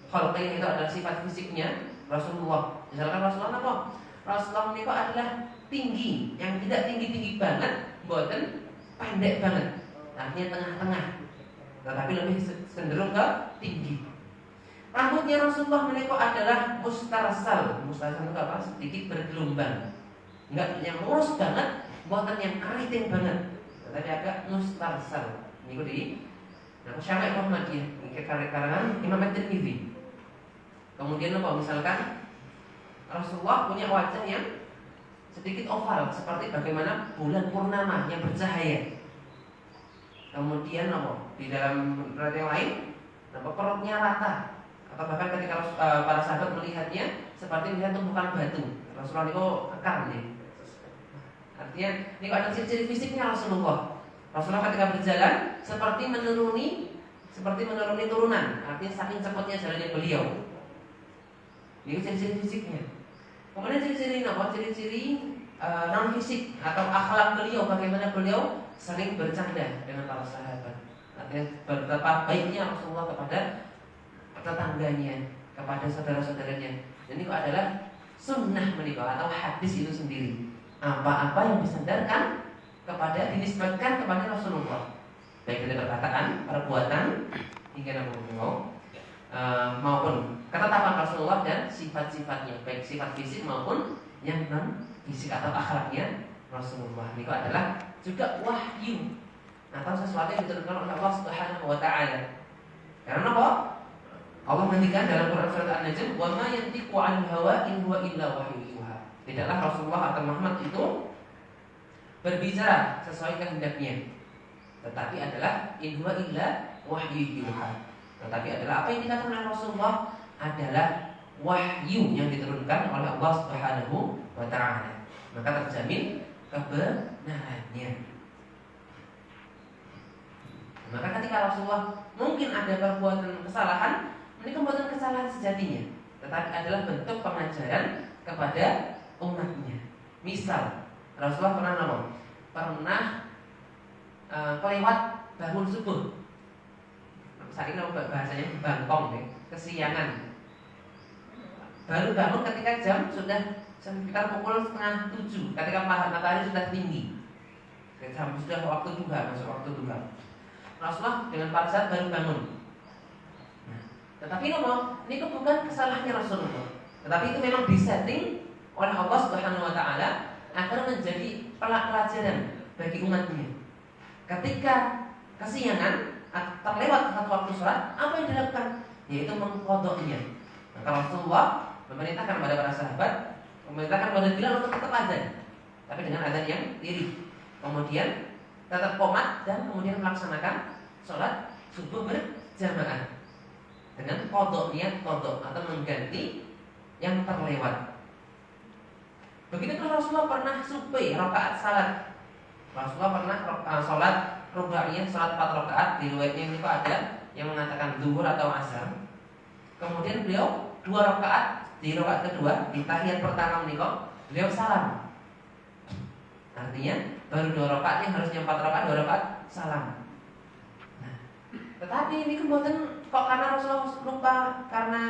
Khalqiyah itu adalah sifat fisiknya Rasulullah. Misalkan Rasulullah itu adalah tinggi, yang tidak tinggi-tinggi banget, bukan pendek banget, artinya tengah-tengah, tetapi lebih cenderung ke tinggi. Rambutnya Rasulullah itu adalah mustarsal. Mustarsal itu apa? Sedikit bergelombang, enggak yang lurus banget, bukan yang keriting banget, tetapi agak mustarsal. Ini di Syamai Muhammadiyah, karangan Imam At-Tirmidzi. Kemudian misalkan Rasulullah punya wajah yang sedikit oval, seperti bagaimana bulan purnama yang bercahaya. Kemudian di dalam riwayat yang lain, perutnya rata, atau bahkan ketika para sahabat melihatnya seperti melihat tumpukan batu. Rasulullah itu kekar nih. Artinya ini ada ciri-ciri fisiknya Rasulullah. Rasulullah ketika berjalan seperti menuruni turunan. Artinya saking cepatnya jalannya beliau. Ini ciri-ciri fisiknya. Kemudian ciri-ciri non fisik atau akhlak beliau, bagaimana beliau sering bercanda dengan para sahabat. Artinya betapa baiknya Rasulullah kepada tetangganya, kepada saudara-saudaranya. Dan ini adalah sunnah menikah atau hadis itu sendiri. Apa-apa yang disandarkan dinisbatkan kepada Rasulullah, baik dari perkataan, perbuatan, hingga maupun ketetapan Rasulullah dan sifat-sifatnya, baik sifat fisik maupun yang non fisik atau akhlaknya Rasulullah. Ini adalah juga wahyu atau sesuatu yang diturunkan oleh Allah Subhanahu wa taala. Karena apa? Allah menghentikan dalam Quran surat An-Najm, "Wa ma yantiqu 'anil hawa in huwa illa wahyu yuha." Tidaklah Rasulullah atau Muhammad itu berbicara sesuai kehendaknya, tetapi adalah in huwa illa wahyu yuha. Tetapi adalah apa yang dikatakan oleh Rasulullah adalah wahyu yang diturunkan oleh Allah Subhanahu wa taala. Maka terjamin kebenarannya. Maka ketika Rasulullah mungkin ada perbuatan kesalahan, ini perbuatan kesalahan sejatinya, tetapi adalah bentuk pengajaran kepada umatnya. Misal Rasulullah pernah kelewat bangun subuh. Saat ini bahasanya bangkong, kesiangan. Baru bangun ketika jam sudah sekitar pukul 6:30, ketika matahari sudah tinggi. Jam sudah waktu duha, masuk waktu duha. Rasulullah dengan para sahabat baru bangun. Tetapi ini bukan kesalahannya Rasulullah. Tetapi itu memang disetting oleh Allah Subhanahu wa taala agar menjadi pelajaran bagi umatnya. Ketika kesiangan terlewat satu waktu sholat, apa yang dilakukan? Yaitu mengqadha'nya. Maka Rasulullah memerintahkan kepada para sahabat, memerintahkan kepada Bilal untuk tetap azan, tapi dengan azan yang diri. Kemudian tetap qomat dan kemudian melaksanakan sholat subuh berjamaah dengan niat qadha atau mengganti yang terlewat. Begitu pula Rasulullah pernah subuh rakaat salat. Rasulullah pernah sholat rubaiyah, sholat 4 rakaat. Di riwayatnya ini ada yang mengatakan zuhur atau asar. Kemudian beliau 2 rakaat, di rakaat kedua, di tahiyat pertama menikah, beliau salam. Artinya baru 2 rakaat yang harusnya 4 rakaat, 2 rakaat salam. Nah, tetapi ini kemudian kok karena Rasulullah lupa, karena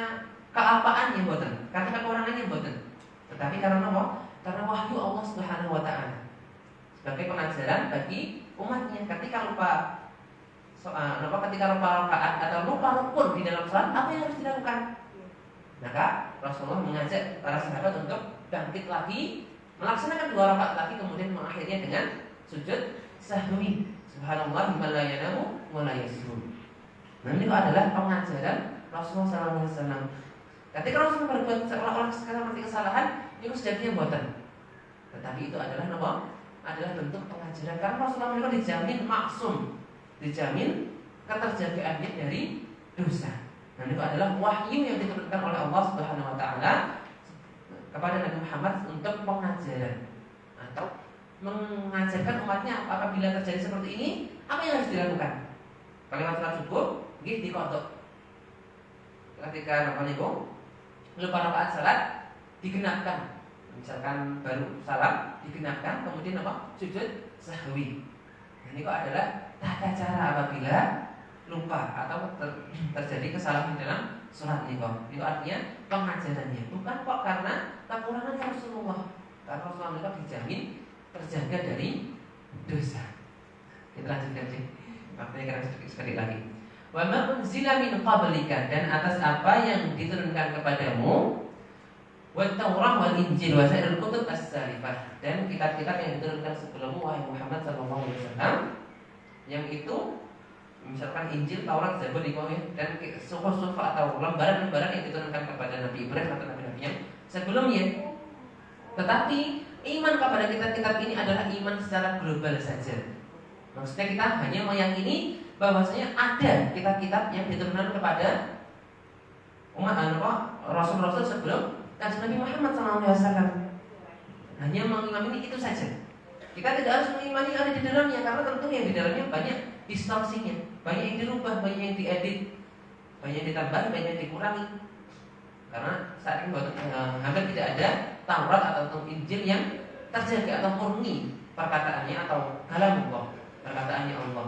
kealpaannya buatan, karena kekurangannya buatan. Tetapi karena apa? Karena wahyu Allah Subhanahu wa taala sebagai pengajaran bagi umatnya. Ketika lupa rakaat atau lupa rukun di dalam salat, apa yang harus dilakukan? Maka Rasulullah mengajak para sahabat untuk bangkit lagi, melaksanakan 2 rakaat lagi, kemudian mengakhirinya dengan sujud sahwi. Subhanallah wa la yanamu wa la yasjud. Nah, ini adalah pengajaran Rasulullah SAW. Ketika Rasulullah berbuat seolah-olah seperti kesalahan, itu sejatinya buatan. Tetapi itu adalah apa? Adalah bentuk pengajaran. Karena Rasulullah mereka dijamin maksum, dijamin keterjagaannya dari dosa. Dan itu adalah wahyu yang diturunkan oleh Allah Subhanahu wa taala kepada Nabi Muhammad untuk pengajaran atau mengajarkan umatnya apabila terjadi seperti ini, apa yang harus dilakukan. Kalimat salat subuh nggih diqadha. Ketika lupa rakaat salat digenapkan. Misalkan baru salam digenapkan, kemudian sujud sahwi. Ini kok adalah tata cara apabila lupa atau terjadi kesalahan di dalam sholat ini. Itu artinya pengajarannya, bukan kok karena kekurangan Rasulullah. Karena Rasulullah mereka dijamin terjaga dari dosa. Kita lanjutkan sih. Maknanya sekali lagi. Wa ma unzila min qablika, dan atas apa yang diturunkan kepadamu, wa Taurat wal Injil wa sa'irul kutub as-salifah, dan kitab-kitab yang diturunkan sebelummu wahai Muhammad sallallahu alaihi wasallam, yang itu misalkan Injil, Taurat, Zabur, dan suhuf atau lembaran-lembaran yang diturunkan kepada Nabi Ibrahim atau Nabi-Nabi yang sebelumnya. Tetapi iman kepada kitab-kitab ini adalah iman secara global saja. Maksudnya kita hanya meyakini bahwasanya ada kitab-kitab yang diturunkan kepada umat Rasul-Rasul sebelum Nabi Muhammad SAW. Hanya mengimani itu saja. Kita tidak harus mengimani ada di dalamnya, karena tentu yang di dalamnya banyak distorsinya, banyak yang dirubah, banyak yang diedit, banyak yang ditambah, banyak yang dikurangi. Karena saat ini hampir tidak ada Taurat atau Injil yang terjaga atau murni perkataannya atau kalamullah, perkataannya Allah.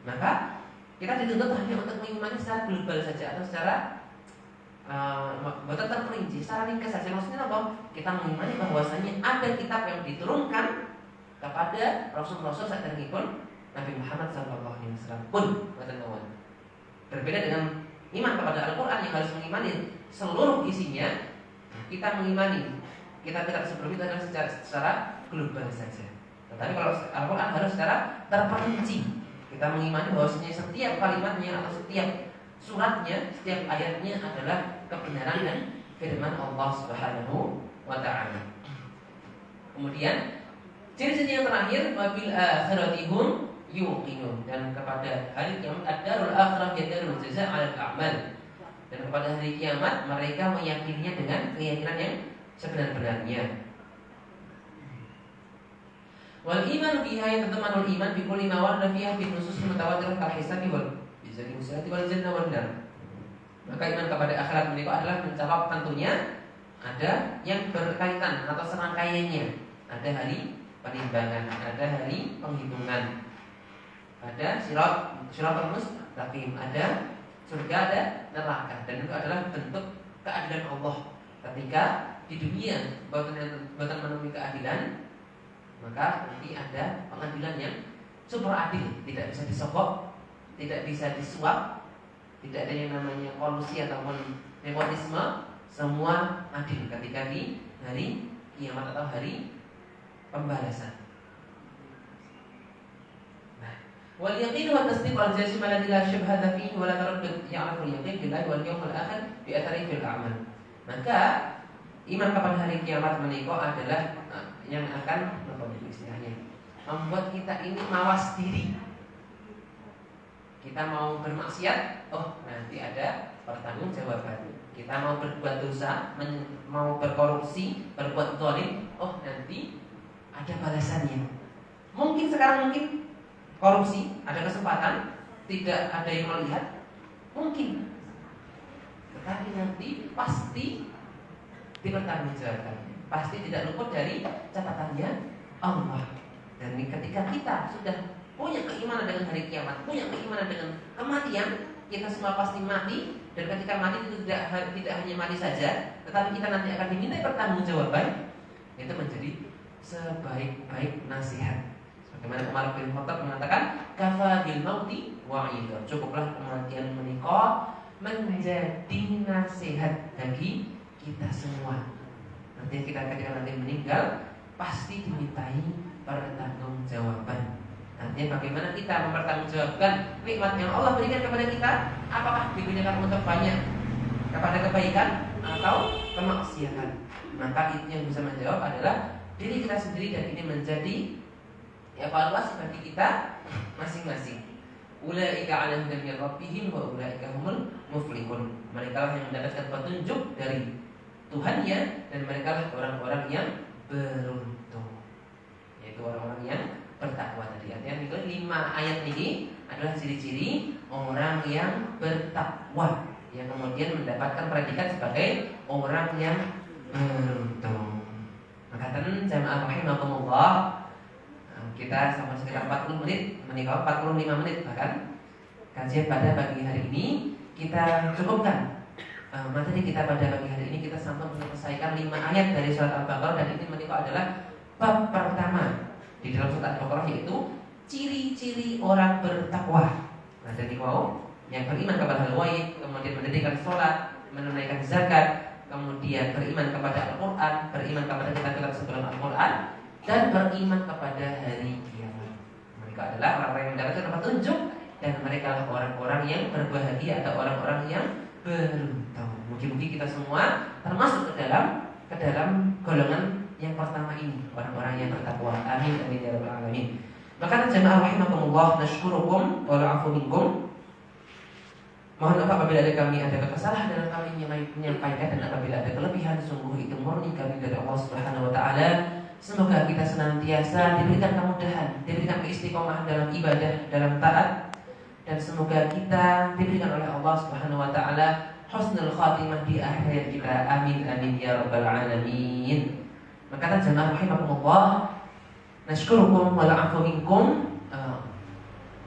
Maka kita dituntut hanya untuk mengimani secara global saja atau secara bukan terperinci, secara ringkas saja. Maksudnya apa? Kita mengimani bahwasanya ada kitab yang diturunkan kepada Rasul-Rasul saderengipun Nabi Muhammad SAW pun berbeda dengan iman kepada Al-Quran yang harus mengimani seluruh isinya. Kita mengimani kitab-kitab sebelum itu adalah secara global saja. Tetapi kalau Al-Quran harus secara terperinci. Kita mengimani bahwasanya setiap kalimatnya atau setiap suratnya, setiap ayatnya adalah kebenaran dan firman Allah Subhanahu wa taala. Kemudian ciri-ciri yang terakhir, wabil akhirati hum yuqinun, dan kepada hari kiamat ad-darul akhirah yadarul jazaa 'alal a'mal, dan kepada hari kiamat mereka meyakininya dengan keyakinan yang sebenar-benarnya. Wal iman biha yang temanul iman bi kulli ma warada fiha bi nusus mutawatirah kal hisabi wal bizari musyrati wal jannah wal nar. Maka iman kepada akhirat menika adalah mencakup tentunya ada yang berkaitan atau serangkaiannya. Ada hari penimbangan, ada hari penghitungan, ada siratal mustaqim, ada surga, ada neraka, dan itu adalah bentuk keadilan Allah. Ketika di dunia bukan menemui keadilan, maka nanti ada pengadilan yang super adil, tidak bisa disogok, tidak bisa disuap, tidak ada yang namanya kolusi ataupun nepotisme, semua adil ketika di hari kiamat atau hari pembalasan. Wal yaqin wa tasdiq al jazim alladhi la syubhata fihi wa la taraddud ya'lamu al yaqin billahi wal yawmil akhir bi athari fil a'mal. Maka iman kepada hari kiamat menika adalah yang akan istilahnya membuat kita ini mawas diri. Kita mau bermaksiat, oh nanti ada pertanggungjawaban. Kita mau berbuat dosa, mau berkorupsi, berbuat zalim, oh nanti ada balasannya. Mungkin sekarang korupsi, ada kesempatan, tidak ada yang melihat, mungkin. Tetapi nanti pasti dipertanggungjawabkan, pasti tidak luput dari catatannya Allah. Dan ketika kita sudah punya keimanan dengan hari kiamat, punya keimanan dengan kematian, kita semua pasti mati. Dan ketika mati itu tidak hanya mati saja, tetapi kita nanti akan diminta pertanggungjawaban. Itu menjadi sebaik-baik nasihat. Bagaimana Umar bin Khattab mengatakan, kafa bil mauti wa'idha. Cukuplah kematian menika menjadi nasihat bagi kita semua. Nanti kita ketika nanti meninggal pasti dimintai pertanggungjawaban. Nantinya bagaimana kita mempertanggungjawabkan nikmat yang Allah berikan kepada kita, apakah digunakan untuk banyak kepada kebaikan atau kemaksiatan. Maka itu yang bisa menjawab adalah diri kita sendiri, dan ini menjadi evaluasi bagi kita masing-masing. Ulaika 'ala hudan min rabbihim wa ulaika humul muflihun. Mereka yang mendapatkan petunjuk dari Tuhannya, dan mereka orang-orang yang beruntung, yaitu orang-orang yang bertakwa tadi. Artinya itu 5 ayat ini adalah ciri-ciri orang yang bertakwa, yang kemudian mendapatkan predikat sebagai orang yang beruntung. Maka jamaah rahimakumullah, kita sama sekitar 40 menit, menikah 45 menit bahkan kajian pada pagi hari ini kita cukupkan. Materi kita pada pagi hari ini kita sampai menyelesaikan 5 ayat dari surat Al-Baqarah, dan ini menikah adalah bab pertama di dalam surat Al-Baqarah, yaitu ciri-ciri orang bertakwa. Nah, jadi yang beriman kepada al-ghaib, kemudian mendirikan sholat, menunaikan zakat, kemudian beriman kepada Al-Quran, beriman kepada kitab-kitab sebelum Al-Quran, dan beriman kepada hari kiamat. Mereka adalah orang-orang yang mendapatkan petunjuk, dan mereka adalah orang-orang yang berbahagia atau orang-orang yang beruntung. Mungkin-mungkin kita semua termasuk ke dalam golongan yang pertama ini, orang-orang yang bertakwa. Amin amin ya rabbal alamin. Maka jamaah rahimakumullah, nasykurukum wa na'fu minkum. Mohon maaf apabila kami ada kesalahan dalam kami menyampaikan, dan apabila ada kelebihan, sungguh itu murni kami dari Allah Subhanahu wa taala. Semoga kita senantiasa diberikan kemudahan, diberikan keistiqomahan dalam ibadah, dalam taat, dan semoga kita diberikan oleh Allah Subhanahu wa taala husnul khatimah di akhir kita. Amin amin ya rabbal alamin. Maka jamaah rahimakumullah, nasykurukum wa na'fu minkum.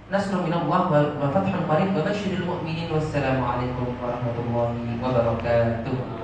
Nasrun minallah wa fathun qarib wa basyiril mu'minin. Wassalamu alaikum warahmatullahi wabarakatuh.